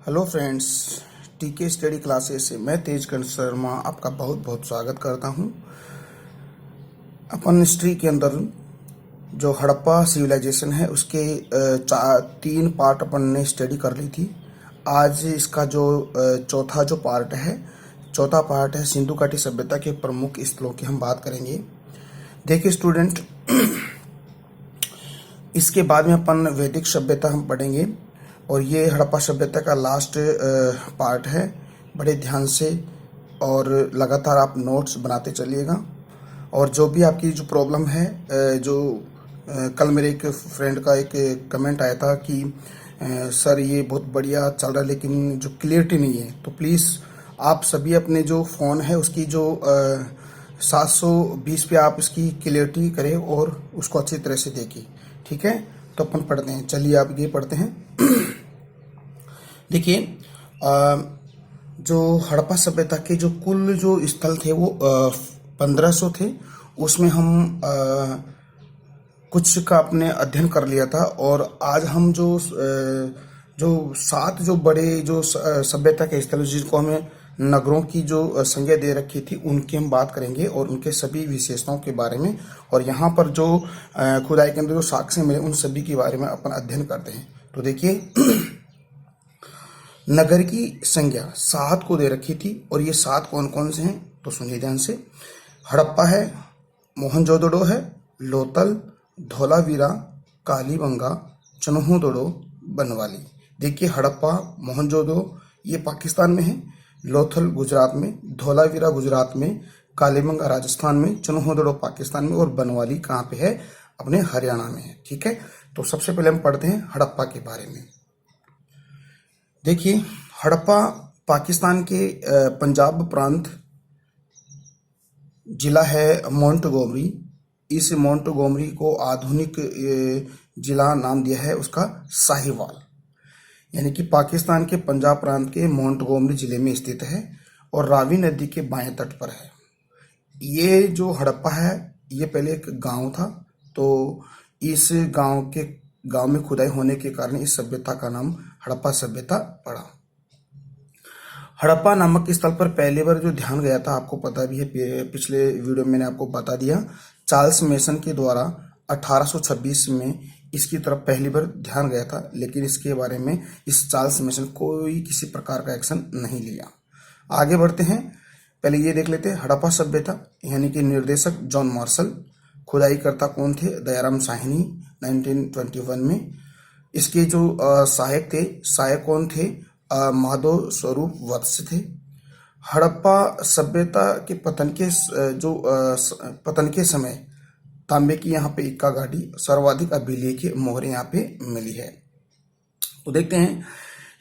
Hello friends, टीके study classes से मैं तेजकंठ शर्मा आपका बहुत बहुत स्वागत करता हूं। अपन हिस्ट्री के अंदर जो हड़प्पा सिविलाइजेशन है उसके 3 पार्ट अपन ने स्टडी कर ली थी। आज इसका जो चौथा पार्ट है सिंधु घाटी सभ्यता के प्रमुख स्थलों की हम बात करेंगे। देखिए स्टूडेंट, इसके बाद में अपन वैदिक सभ्यता हम पढ़ेंगे और ये हड़प्पा सभ्यता का लास्ट पार्ट है। बड़े ध्यान से और लगातार आप नोट्स बनाते चलिएगा। और जो भी आपकी जो प्रॉब्लम है, कल मेरे एक फ्रेंड का एक कमेंट आया था कि सर ये बहुत बढ़िया चल रहा है लेकिन जो क्लियरिटी नहीं है, तो प्लीज़ आप सभी अपने जो फ़ोन है उसकी जो 720 पे आप इसकी क्लियरिटी करें और उसको अच्छी तरह से देखें। ठीक है, तो अपन पढ़ते हैं। चलिए आप ये पढ़ते हैं। देखिए, जो हड़प्पा सभ्यता के जो कुल जो स्थल थे वो 1500 थे। उसमें हम कुछ का अपने अध्ययन कर लिया था और आज हम जो 7 जो बड़े जो सभ्यता के स्थल जिनको हमें नगरों की जो संज्ञा दे रखी थी उनकी हम बात करेंगे और उनके सभी विशेषताओं के बारे में, और यहाँ पर जो खुदाई के अंदर जो साक्ष्य मिले उन सभी के बारे में अपन अध्ययन करते हैं। तो देखिए, नगर की संज्ञा 7 को दे रखी थी और ये 7 कौन कौन से हैं तो सुनिए ध्यान से। हड़प्पा है, मोहनजोदड़ो है, लोथल, धोलावीरा, कालीबंगा, चन्होदड़ो, बनवाली। देखिए, हड़प्पा मोहनजोदड़ो ये पाकिस्तान में है, लोथल गुजरात में, धोलावीरा गुजरात में, कालीबंगा राजस्थान में, चन्होदड़ो पाकिस्तान में और बनवाली कहाँ पे है? अपने हरियाणा में है। ठीक है, तो सबसे पहले हम पढ़ते हैं हड़प्पा के बारे में। देखिए, हड़प्पा पाकिस्तान के पंजाब प्रांत जिला है मोंटगोमरी। इस मोंटगोमरी को आधुनिक जिला नाम दिया है उसका साहिवाल, यानी कि पाकिस्तान के पंजाब प्रांत के मोंटगोमरी जिले में स्थित है और रावी नदी के बाएं तट पर है। ये जो हड़प्पा है ये पहले एक गांव था, तो इस गांव में खुदाई होने के कारण इस सभ्यता का नाम हड़प्पा सभ्यता पड़ा। हड़प्पा नामक स्थल पर पहली बार जो ध्यान गया था आपको पता भी है, पिछले वीडियो में मैंने आपको बता दिया। चार्ल्स मेसन के द्वारा 1826 में इसकी तरफ पहली बार ध्यान गया था, लेकिन इसके बारे में इस चार्ल्स मेसन कोई किसी प्रकार का एक्शन नहीं लिया। आगे बढ़ते हैं, पहले ये देख लेते हैं हड़प्पा सभ्यता, यानी कि निर्देशक जॉन मार्शल। खुदाई करता कौन थे? दयाराम साहनी 1921 में। इसके जो सहायक कौन थे? माधव स्वरूप वत्स थे। हड़प्पा सभ्यता के पतन के समय तांबे की यहाँ पे इक्का गाड़ी, सर्वाधिक अभिलेखीय मोहरें यहाँ पे मिली है। तो देखते हैं,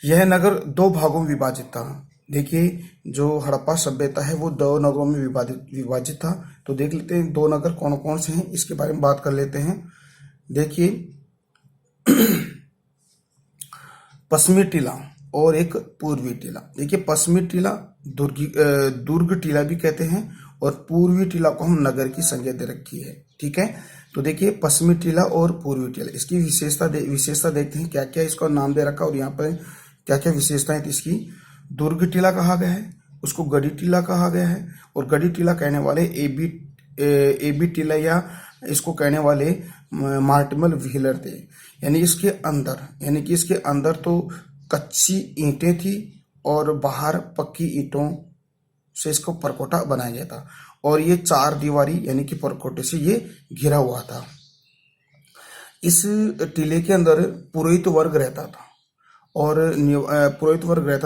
यह नगर 2 भागों में विभाजित था। देखिए, जो हड़प्पा सभ्यता है वो 2 नगरों में विभाजित था। तो देख लेते हैं 2 नगर कौन कौन से हैं, इसके बारे में बात कर लेते हैं। देखिए, पश्चिमी टीला और एक पूर्वी टीला। देखिए, पश्चिमी टीला दुर्ग टीला भी कहते हैं और पूर्वी टीला को हम नगर की संज्ञा दे रखी है। ठीक है, तो देखिए पश्चिमी टीला और पूर्वी टीला, इसकी विशेषता देखते हैं क्या क्या इसका नाम दे रखा और यहाँ पर क्या क्या विशेषताएं थी इसकी। दुर्ग टीला कहा गया है, उसको गढ़ी टीला कहा गया है, और गढ़ी टीला कहने वाले एबी टीला या इसको कहने वाले मार्टिमल व्हीलर थे। यानी कि इसके अंदर तो कच्ची ईंटें थी और बाहर पक्की ईंटों से इसको परकोटा बनाया गया था, और ये 4 दीवारी यानी कि परकोटे से ये घिरा हुआ था। इस टीले के अंदर पुरोहित वर्ग रहता था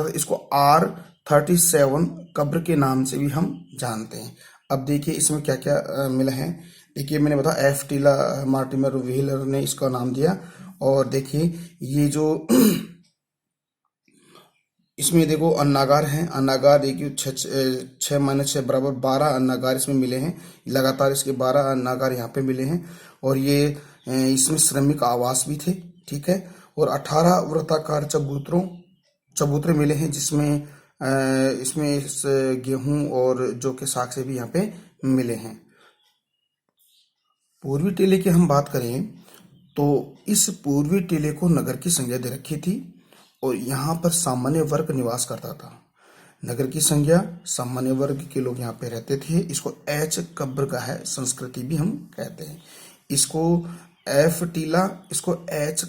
इसको R37 कब्र के नाम से भी हम जानते हैं। अब देखिए इसमें क्या क्या मिला है। देखिए, मैंने बताया F टीला मार्टिमर व्हीलर ने इसका नाम दिया, और देखिए ये जो इसमें देखो अन्नागार हैं। अन्नागार देखिए 6 - 6 = 12 अन्नागार इसमें मिले हैं। लगातार इसके 12 अन्नागार यहाँ पे मिले हैं, और ये इसमें श्रमिक आवास भी थे। ठीक है, और 18 वृत्ताकार चबूतरे मिले हैं, जिसमें इसमें गेहूं और जौ के साग से भी यहाँ पे मिले हैं। पूर्वी टीले की हम बात करें तो इस पूर्वी टीले को नगर की संज्ञा दे रखी थी और यहाँ पर सामान्य वर्ग निवास करता था। नगर की संज्ञा सामान्य वर्ग के लोग यहाँ पे रहते थे। इसको एच कब्रगाह संस्कृति भी हम कहते हैं। इसको एफ टीला, इसको एच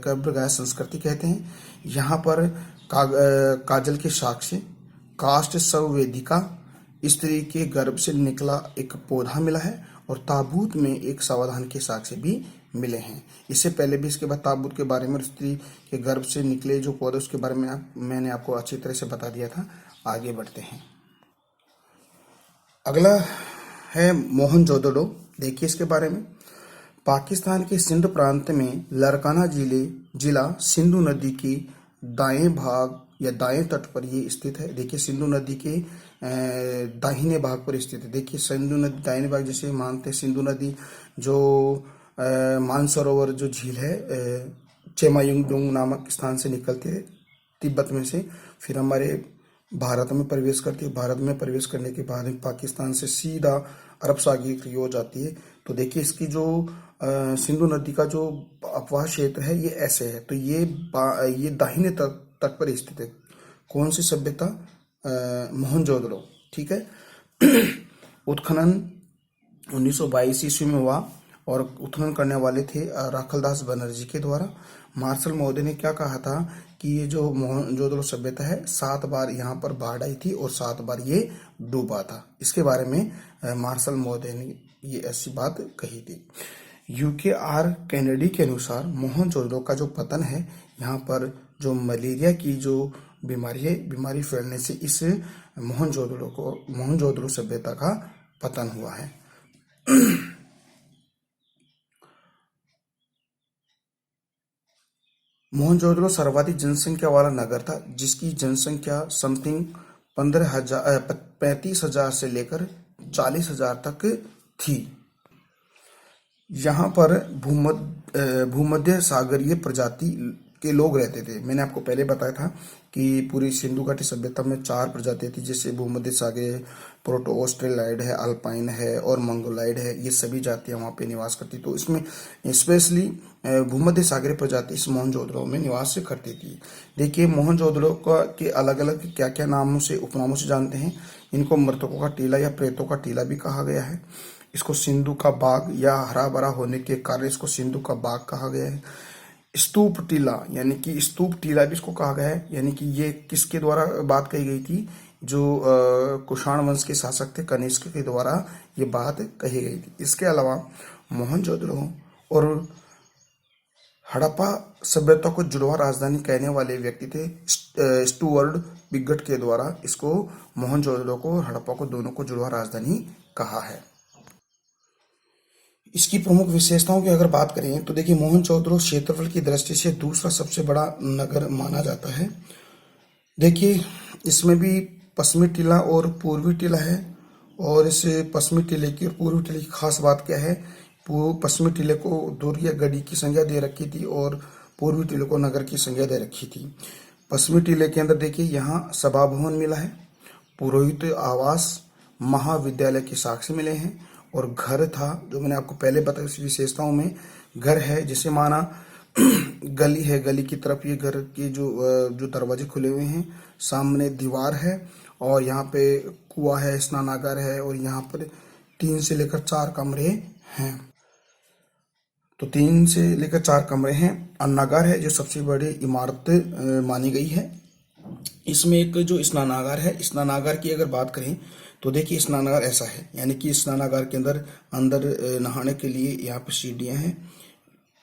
कब्रगाह संस्कृति कहते हैं। यहाँ पर काजल के साक्ष्य, काष्ठ संवेदिका, स्त्री के गर्भ से निकला एक पौधा मिला है और ताबूत में एक सावधान के साक्ष्य भी मिले हैं। इससे पहले भी इसके बाद ताबूत के बारे में और स्त्री के गर्भ से निकले जो पौधे उसके बारे में मैंने आपको अच्छी तरह से बता दिया था। आगे बढ़ते हैं। अगला है मोहनजोदड़ो। देखिए इसके बारे में। पाकिस्तान के सिंध प्रांत में लारकाना जिला सिंधु नदी की दाएं भाग या दाएं तट पर ये स्थित है। देखिए सिंधु नदी के दाहिने भाग पर स्थित है। देखिए सिंधु नदी दाहिने भाग, जैसे मानते हैं सिंधु नदी जो मानसरोवर जो झील है चेमायुंगडोंग नामक स्थान से निकलती है तिब्बत में से, फिर हमारे भारत में प्रवेश करती है। भारत में प्रवेश करने के बाद पाकिस्तान से सीधा अरब सागर की ओर जाती है। तो देखिए इसकी जो सिंधु नदी का जो अपवाह क्षेत्र है ये ऐसे है। तो ये दाहिने तट पर स्थित है। कौन सी सभ्यता? मोहनजोदड़ो। ठीक है। उत्खनन 1922 ईस्वी में हुआ और उत्खनन करने वाले थे राखलदास बनर्जी के द्वारा। मार्शल महोदय ने क्या कहा था कि ये जो मोहनजोदड़ो सभ्यता है 7 बार यहाँ पर बाढ़ आई थी और 7 बार ये डूबा था। इसके बारे में मार्शल महोदय ने ये ऐसी बात कही थी। UKR कैनेडी के अनुसार मोहनजोदड़ो का जो पतन है, यहाँ पर जो मलेरिया की जो बीमारी फैलने से इस मोहनजोदड़ो सभ्यता का पतन हुआ है। मोहनजोदड़ो सर्वाधिक जनसंख्या वाला नगर था, जिसकी जनसंख्या समथिंग 35,000 से लेकर 40,000 तक थी। यहाँ पर भूमध्य सागरीय प्रजाति के लोग रहते थे। मैंने आपको पहले बताया था कि पूरी सिंधु घाटी सभ्यता में 4 प्रजातियां थी, जैसे भूमध्य सागरीय, प्रोटो ऑस्ट्रेलाइड है, अल्पाइन है और मंगोलाइड है। ये सभी जातियां वहाँ पे निवास करती। तो इसमें स्पेशली भूमध्य सागरीय प्रजाति इस मोहनजोदड़ो में निवास करती थी। देखिए मोहनजोदड़ो के अलग अलग क्या क्या नामों से, उपनामों से जानते हैं। इनको मृतकों का टीला या प्रेतों का टीला भी कहा गया है। इसको सिंधु का बाग या हरा भरा होने के कारण इसको सिंधु का बाग कहा गया है। स्तूप टीला यानी कि स्तूप टीला भी इसको कहा गया है। यानी कि ये किसके द्वारा बात कही गई थी? जो कुषाण वंश के शासक थे कनिष्क के द्वारा ये बात कही गई थी। इसके अलावा मोहनजोदड़ो और हड़प्पा सभ्यता को जुड़वा राजधानी कहने वाले व्यक्ति थे स्टुअर्ट बिगट के द्वारा इसको मोहनजोदड़ो को और हड़प्पा को दोनों को जुड़वा राजधानी कहा है। इसकी प्रमुख विशेषताओं की अगर बात करें तो देखिए मोहनजोदड़ो क्षेत्रफल की दृष्टि से दूसरा सबसे बड़ा नगर माना जाता है। देखिए इसमें भी पश्चिमी टीला और पूर्वी टीला है। और इस पश्चिमी टीले की और पूर्वी टीले की खास बात क्या है? पश्चिमी टीले को दुर्ग या गढ़ी की संज्ञा दे रखी थी और पूर्वी टीले को नगर की संज्ञा दे रखी थी। पश्चिमी टीले के अंदर देखिए यहाँ सभा भवन मिला है, पुरोहित आवास, महाविद्यालय के साक्ष्य मिले हैं और घर था जो मैंने आपको पहले बताया। इस विशेषताओं में घर है, जिसे माना गली है, गली की तरफ ये घर के जो दरवाजे खुले हुए हैं, सामने दीवार है और यहाँ पे कुआं है, स्नानागार है और यहाँ पर 3 से लेकर 4 कमरे हैं। तो 3 से लेकर 4 कमरे हैं। अन्नागार है जो सबसे बड़ी इमारत मानी गई है। इसमें एक जो स्नानागार है, स्नानागार की अगर बात करें तो देखिए स्नानागार ऐसा है, यानी कि स्नानागार के अंदर नहाने के लिए यहाँ पे सीढ़ियाँ हैं।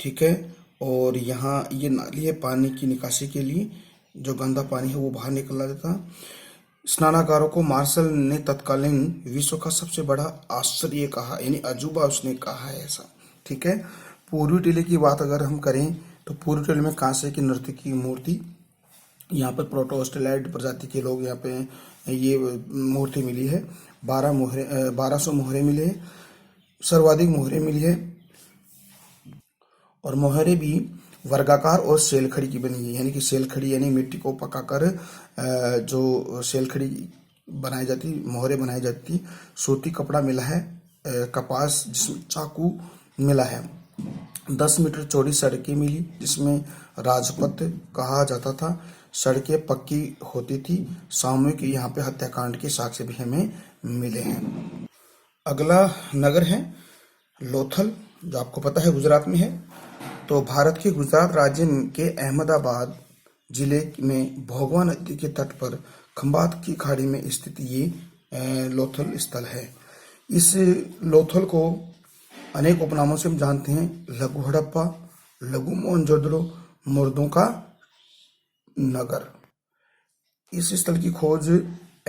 ठीक है। और यहाँ ये नाली है पानी की निकासी के लिए, जो गंदा पानी है वो बाहर निकला देता। स्नानागारों को मार्शल ने तत्कालीन विश्व का सबसे बड़ा आश्चर्य कहा, यानी अजूबा उसने कहा है ऐसा। ठीक है। पूर्वी टीले की बात अगर हम करें तो पूर्वी टीले में कांसे की नृत्य की मूर्ति, यहाँ पर प्रोटो ऑस्ट्रेलाइड प्रजाति के लोग यहाँ पे ये मूर्ति मिली है। 1200 मोहरे मिले हैं, सर्वाधिक मोहरे मिली है। और मोहरे भी वर्गाकार और सेलखड़ी की बनी है, यानी कि सेलखड़ी यानी मिट्टी को पकाकर जो सेलखड़ी बनाई जाती, मोहरे बनाई जाती। सूती कपड़ा मिला है, कपास जिसमें चाकू मिला है। 10 मीटर चौड़ी सड़कें मिली जिसमें राजपथ कहा जाता था। सड़कें पक्की होती थी। सामूहिक यहाँ पे हत्याकांड के साक्ष्य भी हमें मिले हैं। अगला नगर है लोथल, जो आपको पता है गुजरात में है। तो भारत के गुजरात राज्य के अहमदाबाद जिले में भोगवा नदी के तट पर खंबात की खाड़ी में स्थित ये लोथल स्थल है। इस लोथल को अनेक उपनामों से हम जानते हैं। लघु हड़प्पा, लघु मोहनजोदड़ो, मुर्दों का नगर। इस स्थल की खोज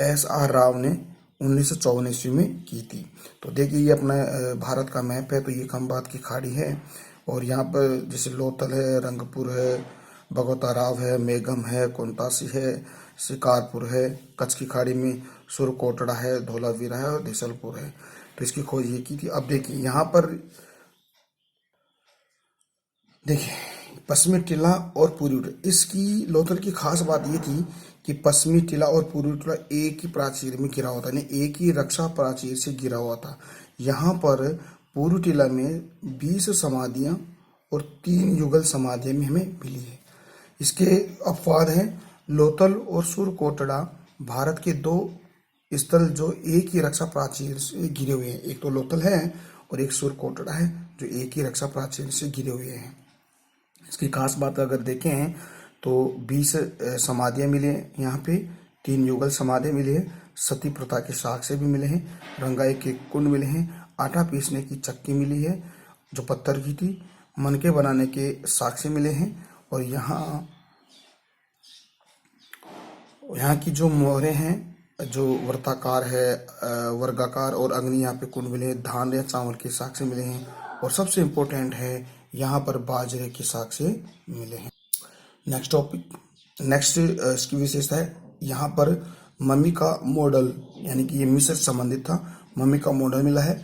SR राव ने 1954 ईस्वी में की थी। तो देखिए ये अपना भारत का मैप है। तो ये खंबात की खाड़ी है और यहाँ पर जैसे लोथल है, रंगपुर है, भगवता राव है, मेघम है, कोंतासी है, शिकारपुर है, कच्छ की खाड़ी में सुरकोटड़ा है, धोलावीरा है और देसलपुर है। तो इसकी खोज ये की थी। अब देखिए यहाँ पर देखिए पश्चिमी टीला और पूर्वी टीला। इसकी लोथल की खास बात ये थी कि पश्चिमी टीला और पूर्वी टीला एक ही प्राचीर में घिरा हुआ था, यानी एक ही रक्षा प्राचीर से घिरा हुआ था। यहाँ पर पूर्वी टीला में 20 समाधियां और 3 युगल समाधियां भी हमें मिली है। इसके अपवाद हैं लोथल और सुरकोटड़ा, भारत के 2 स्थल जो एक ही रक्षा प्राचीर से घिरे हुए हैं। एक तो लोथल है और एक सुरकोटड़ा है जो एक ही रक्षा प्राचीर से घिरे हुए हैं। इसकी खास बात अगर देखें तो 20 समाधियां मिली हैं यहाँ पे, 3 युगल समाधियां मिली है, सती प्रथा के साक्ष्य भी मिले हैं, रंगाई के कुंड मिले हैं, आटा पीसने की चक्की मिली है जो पत्थर की थी, मनके बनाने के साक्ष्य मिले हैं और यहाँ की जो मोहरें हैं जो वर्ताकार है, वर्गाकार और अग्नि यहाँ पे कुंड मिले हैं, धान या चावल के साक्ष्य मिले हैं और सबसे इम्पोर्टेंट है यहाँ पर बाजरे के साक्ष्य मिले हैं। नेक्स्ट इसकी विशेषता है यहाँ पर मम्मी का मॉडल, यानी कि ये मिस्र से संबंधित था, मम्मी का मॉडल मिला है।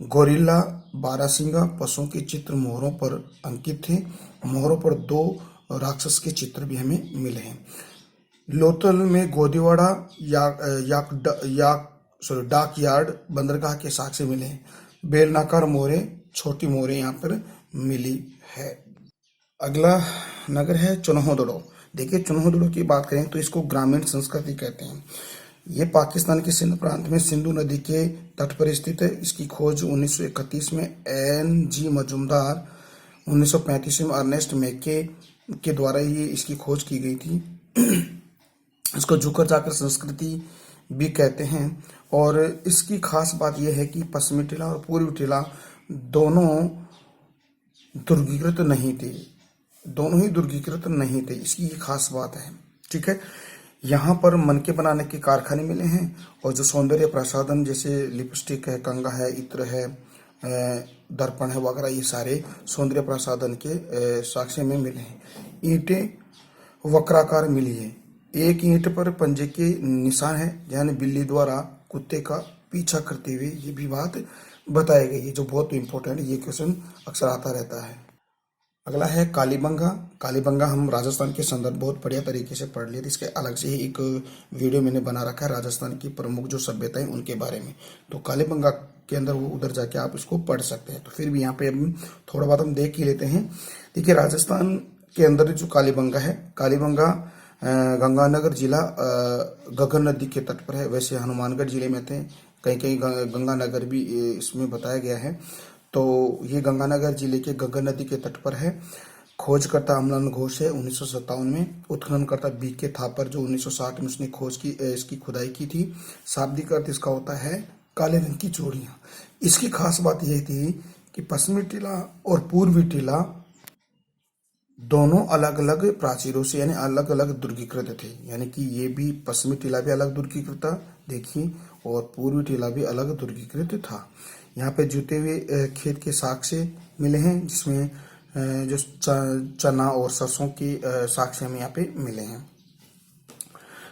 गोरिल्ला, बारहसिंगा पशुओं के चित्र मोहरों पर अंकित थे। मोहरों पर 2 राक्षस के चित्र भी हमें मिले हैं। लोथल में गोदीवाड़ा डाक यार्ड बंदरगाह के साक्ष्य मिले हैं। बेलनाकार मोहरें, छोटी मोहरें यहाँ पर मिली है। अगला नगर है चुनहोदड़ो। देखिए चुनहोदड़ो की बात करें तो इसको ग्रामीण संस्कृति कहते हैं। ये पाकिस्तान के सिंध प्रांत में सिंधु नदी के तट पर स्थित है। इसकी खोज 1931 में NG मजूमदार, 1935 में अर्नेस्ट मैके के द्वारा ये इसकी खोज की गई थी। इसको झुकर जाकर संस्कृति भी कहते हैं और इसकी खास बात यह है कि पश्चिमी टीला और पूर्वी टीला दोनों दुर्गीकृत नहीं थे, दोनों ही दुर्गीकृत नहीं थे। इसकी ये खास बात है। ठीक है, यहाँ पर मनके बनाने के कारखाने मिले हैं और जो सौंदर्य प्रसाधन जैसे लिपस्टिक है, कंघा है, इत्र है, दर्पण है वगैरह, ये सारे सौंदर्य प्रसाधन के साक्ष्य में मिले हैं। ईंटें वक्राकार मिली है। एक ईंट पर पंजे के निशान है, यानी बिल्ली द्वारा कुत्ते का पीछा करते हुए, ये भी बात बताई गई है जो बहुत इंपॉर्टेंट, ये क्वेश्चन अक्सर आता रहता है। अगला है कालीबंगा। कालीबंगा हम राजस्थान के संदर्भ बहुत बढ़िया तरीके से पढ़ लिए थे। इसके अलग से ही एक वीडियो मैंने बना रखा है राजस्थान की प्रमुख जो सभ्यताएं उनके बारे में। तो कालीबंगा के अंदर वो उधर जाके आप इसको पढ़ सकते हैं। तो फिर भी यहाँ पे हम थोड़ा बहुत हम देख ही लेते हैं। देखिए राजस्थान के अंदर जो कालीबंगा है, कालीबंगा गंगानगर जिला गगन नदी के तट पर है। वैसे हनुमानगढ़ जिले में थे, कहीं कहीं गंगानगर भी इसमें बताया गया है। तो ये गंगानगर जिले के गगन नदी के तट पर है। खोजकर्ता अमलान घोष है 1957 में। उत्खननकर्ता BK थापर जो 1960 में उसने खोज की, इसकी खुदाई की थी। शाब्दिक अर्थ इसका होता है काले रंग की चूड़ियाँ। इसकी खास बात यह थी कि पश्चिमी टीला और पूर्वी टीला दोनों अलग अलग प्राचीरों से यानी अलग अलग दुर्गीकृत थे, यानी कि ये भी पश्चिमी टीला भी अलग दुर्गीकृत था देखिए, और पूर्वी टीला भी अलग दुर्गीकृत था। यहाँ पे जुते हुए खेत के साक्ष्य मिले हैं, जिसमें जो चना और सरसों की साक्ष्य हमें यहाँ पे मिले हैं।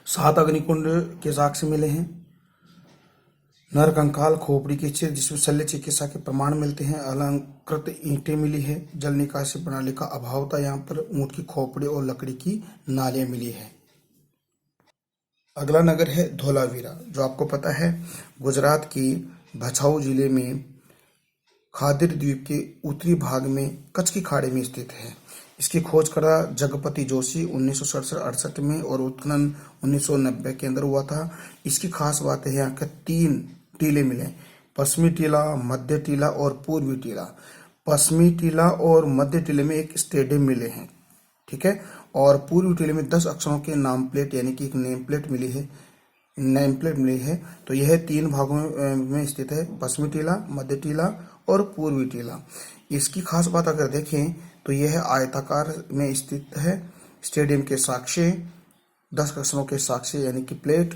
7 अग्निकुंड के साक्ष्य मिले हैं। नरकंकाल खोपड़ी के चित्र जिसमें शल्य चिकित्सा के प्रमाण मिलते हैं। अलंकृत ईंटें मिली है। जल निकासी प्रणाली का अभाव था यहाँ पर। ऊंट की खोपड़ी और लकड़ी की नालियां मिली है। अगला नगर है धोलावीरा, जो आपको पता है गुजरात की भचाऊ जिले में खादिर द्वीप के उत्तरी भाग में कच्छ की खाड़ी में स्थित है। इसकी खोज करा जगपति जोशी 1967-68 में और उत्खनन 1990 के अंदर हुआ था। इसकी खास बात है यहाँ के 3 टीले मिले, पश्चिमी टीला, मध्य टीला और पूर्वी टीला। पश्चिमी टीला और मध्य टीले में एक स्टेडियम मिले हैं, ठीक है, और पूर्वी टीले में 10 अक्षरों के नाम प्लेट यानी कि एक नेम प्लेट मिली है। तो यह 3 भागों में स्थित है, पश्चिमी टीला, मध्य टीला और पूर्वी टीला। इसकी खास बात अगर देखें तो यह आयताकार में स्थित है। स्टेडियम के साक्ष्य 10 अक्षरों के साक्ष्य यानी कि प्लेट,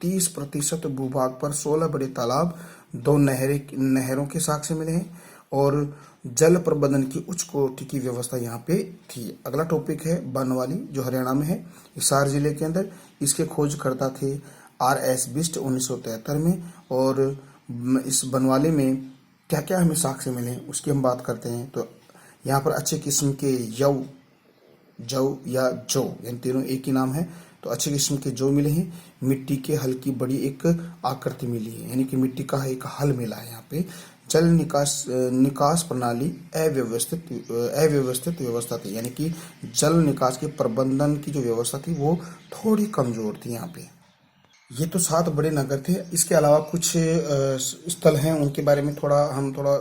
30% भूभाग पर 16 बड़े तालाब, 2 नहरों के साक्ष्य मिले हैं और जल प्रबंधन की उच्च कोटि की व्यवस्था यहाँ पे थी। अगला टॉपिक है बनवाली, जो हरियाणा में है, हिसार जिले के अंदर। इसके खोजकर्ता थे RS बिष्ट 1973 में। और इस बनवाली में क्या क्या हमें साक्ष्य मिले उसकी हम बात करते हैं। तो यहाँ पर अच्छे किस्म के जौ या जो यानी तीनों एक ही नाम है, तो अच्छे किस्म के जौ मिले हैं। मिट्टी के हल की बड़ी एक आकृति मिली है, यानी कि मिट्टी का एक हल मिला है यहाँ पे। जल निकास प्रणाली अव्यवस्थित व्यवस्था थी, यानी कि जल निकास के प्रबंधन की जो व्यवस्था थी वो थोड़ी कमजोर थी यहाँ पे। ये तो 7 बड़े नगर थे। इसके अलावा कुछ स्थल हैं, उनके बारे में हम थोड़ा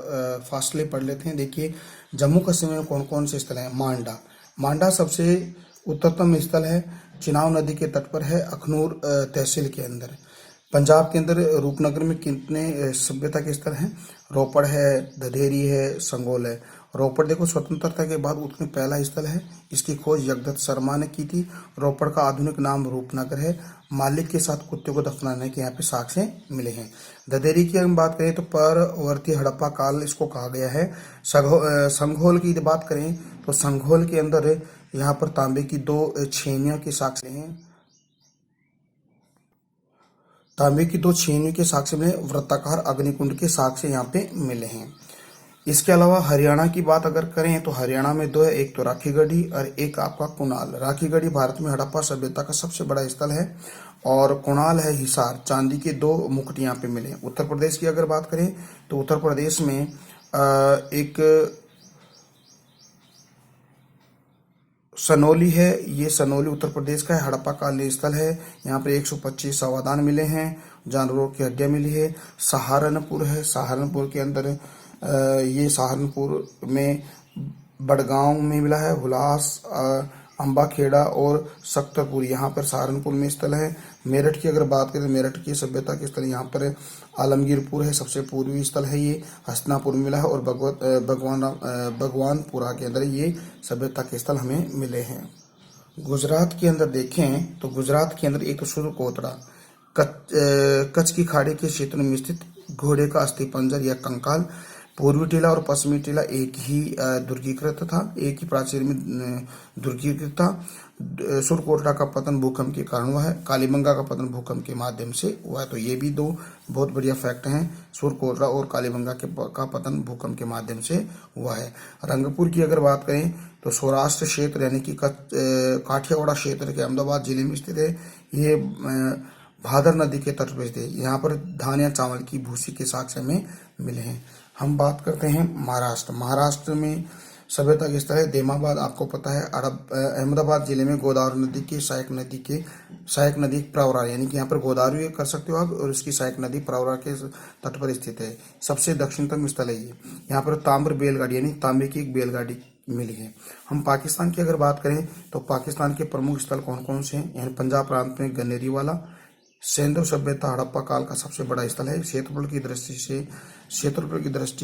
फास्टली पढ़ लेते हैं। देखिए, जम्मू कश्मीर में कौन कौन से स्थल हैं। मांडा सबसे उत्तरतम स्थल है, चिनाब नदी के तट पर है, अखनूर तहसील के अंदर। पंजाब के अंदर रूपनगर में कितने सभ्यता के स्थल हैं। रोपड़ है, धधेरी है, संगोल है। रोपड़ देखो स्वतंत्रता के बाद उसमें पहला स्थल है। इसकी खोज जगदत्त शर्मा ने की थी। रोपड़ का आधुनिक नाम रूपनगर है। मालिक के साथ कुत्ते को दफनाने के यहाँ पे साक्ष्य मिले हैं। धधेरी की हम बात करें तो परवर्ती हड़प्पा काल इसको कहा गया है। संघोल की बात करें तो संघोल के अंदर यहाँ पर तांबे की 2 छेनियों के साक्ष्य हैं। तांबे की 2 छेनियों के साक्ष्य में वृत्ताकार अग्निकुंड के साक्ष्य यहाँ पे मिले हैं। इसके अलावा हरियाणा की बात अगर करें तो हरियाणा में 2 है, एक तो राखीगढ़ी और एक आपका कुणाल। राखीगढ़ी भारत में हड़प्पा सभ्यता का सबसे बड़ा स्थल है और कुणाल है हिसार। चांदी के 2 मुकुट यहाँ पे मिले। उत्तर प्रदेश की अगर बात करें तो उत्तर प्रदेश में एक सनोली है। ये सनोली उत्तर प्रदेश का है, हड़प्पा कालीन स्थल है। यहाँ पर 125 सावधान मिले हैं, जानवरों की हड्डियां मिली है। सहारनपुर है, सहारनपुर के अंदर ये सहारनपुर में बड़गांव में मिला है। हुलास, अम्बाखेड़ा और सक्तरपुर यहाँ पर सहारनपुर में स्थल है। मेरठ की अगर बात करें, मेरठ की सभ्यता के स्थल यहाँ पर आलमगीरपुर है, सबसे पूर्वी स्थल है ये। हस्तिनापुर में मिला है और भगवानपुरा के अंदर ये सभ्यता के स्थल हमें मिले हैं। गुजरात के अंदर देखें तो गुजरात के अंदर एक तो सुरकोतरा, कच्छ की खाड़ी के क्षेत्र में स्थित घोड़े का अस्थि पंजर या कंकाल। पूर्वी टीला और पश्चिमी टीला एक ही दुर्गीकृत था, एक ही प्राचीर में दुर्गीकृत था। सुरकोटला का पतन भूकंप के कारण हुआ है, कालीबंगा का पतन भूकंप के माध्यम से हुआ है। तो ये भी 2 बहुत बढ़िया फैक्ट हैं, सुरकोटला और कालीबंगा का पतन भूकंप के माध्यम से हुआ है। रंगपुर की अगर बात करें तो सौराष्ट्र क्षेत्र यानी कि काठियावाड़ क्षेत्र के अहमदाबाद जिले में स्थित है। ये भादर नदी के तट पर स्थित है। यहाँ पर धान या चावल की भूसी के साक्ष्य में मिले हैं। हम बात करते हैं महाराष्ट्र में सभ्यता के स्थल है देमाबाद। आपको पता है अहमदाबाद जिले में गोदावरी नदी के सहायक नदी प्रवरा, यानी कि यहाँ पर गोदावरी कर सकते हो आप, और इसकी सहायक नदी प्रवरा के तट पर स्थित है। सबसे दक्षिणतम स्थल है ये। यहाँ पर ताम्र बैलगाड़ी यानी तांबे की एक बैलगाड़ी मिली है। हम पाकिस्तान की अगर बात करें तो पाकिस्तान के प्रमुख स्थल कौन कौन से हैं। यानी पंजाब प्रांत में गन्नेरी वाला, सिंधु सभ्यता हड़प्पा काल का सबसे बड़ा स्थल है। क्षेत्रफल की दृष्टि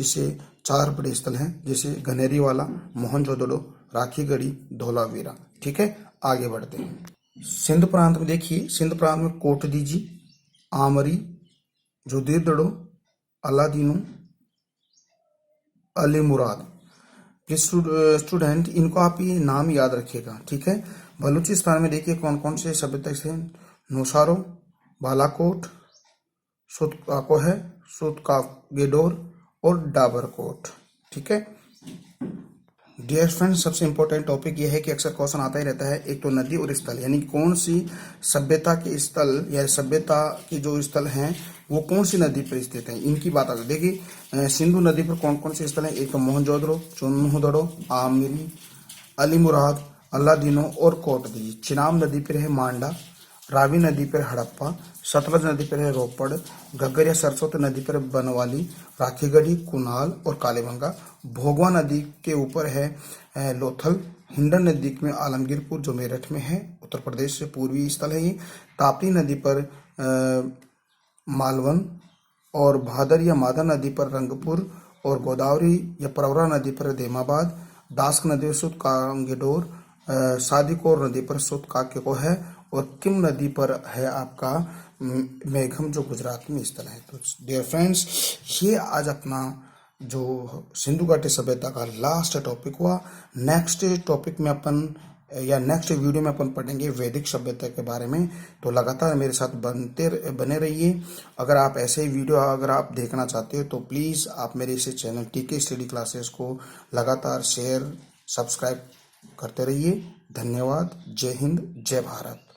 से 4 बड़े स्थल हैं, जैसे गन्नेरी वाला, मोहनजोदड़ो, राखीगढ़ी, धोलावीरा। ठीक है, आगे बढ़ते हैं। सिंध प्रांत में देखिए, सिंध प्रांत में कोटदीजी, आमरी, जोधेड़ो, अलादीनो, अली मुराद। स्टूडेंट इनको आप ये नाम याद रखिएगा, ठीक है। बलूचिस्तान में देखिए कौन कौन से सभ्यता से, नौशारो, बालाकोट, सुतकागेडोर और डाबरकोट। ठीक है डियर फ्रेंड्स, सबसे इंपॉर्टेंट टॉपिक यह है कि अक्सर क्वेश्चन आता ही रहता है, एक तो नदी और स्थल, यानी कौन सी सभ्यता के स्थल या सभ्यता की जो स्थल हैं वो कौन सी नदी पर स्थित हैं, इनकी बात आती है। देखिए सिंधु नदी पर कौन कौन से स्थल हैं, एक तो मोहनजोदड़ो, चोन्मुहदड़ो, आमिरी, अली मुराद, अल्लादीनो और कोटदी। चिनाब नदी पर है मांडा, रावी नदी पर हड़प्पा, सतलज नदी पर है रोपड़, घग्गर या सरस्वती नदी पर बनवाली, राखीगढ़ी, कुनाल और कालीबंगा। भोगवा नदी के ऊपर है लोथल। हिंडन नदी में आलमगीरपुर जो मेरठ में है, उत्तर प्रदेश से पूर्वी स्थल है ये। ताप्ती नदी पर मालवन और भादर या मादा नदी पर रंगपुर और गोदावरी या प्रवरा नदी पर देमाबाद। दास्क नदी पर सुत कांगेडोर, सादिकोर नदी पर सुत काकेको है और किम नदी पर है आपका मेघम जो गुजरात में स्थल है। तो डियर फ्रेंड्स, ये आज अपना जो सिंधु घाटी सभ्यता का लास्ट टॉपिक हुआ। नेक्स्ट टॉपिक में अपन या नेक्स्ट वीडियो में अपन पढ़ेंगे वैदिक सभ्यता के बारे में। तो लगातार मेरे साथ बने रहिए। अगर आप ऐसे वीडियो अगर आप देखना चाहते हो तो प्लीज़ आप मेरे इस चैनल टीके स्टडी क्लासेस को लगातार शेयर सब्सक्राइब करते रहिए। धन्यवाद। जय हिंद, जय भारत।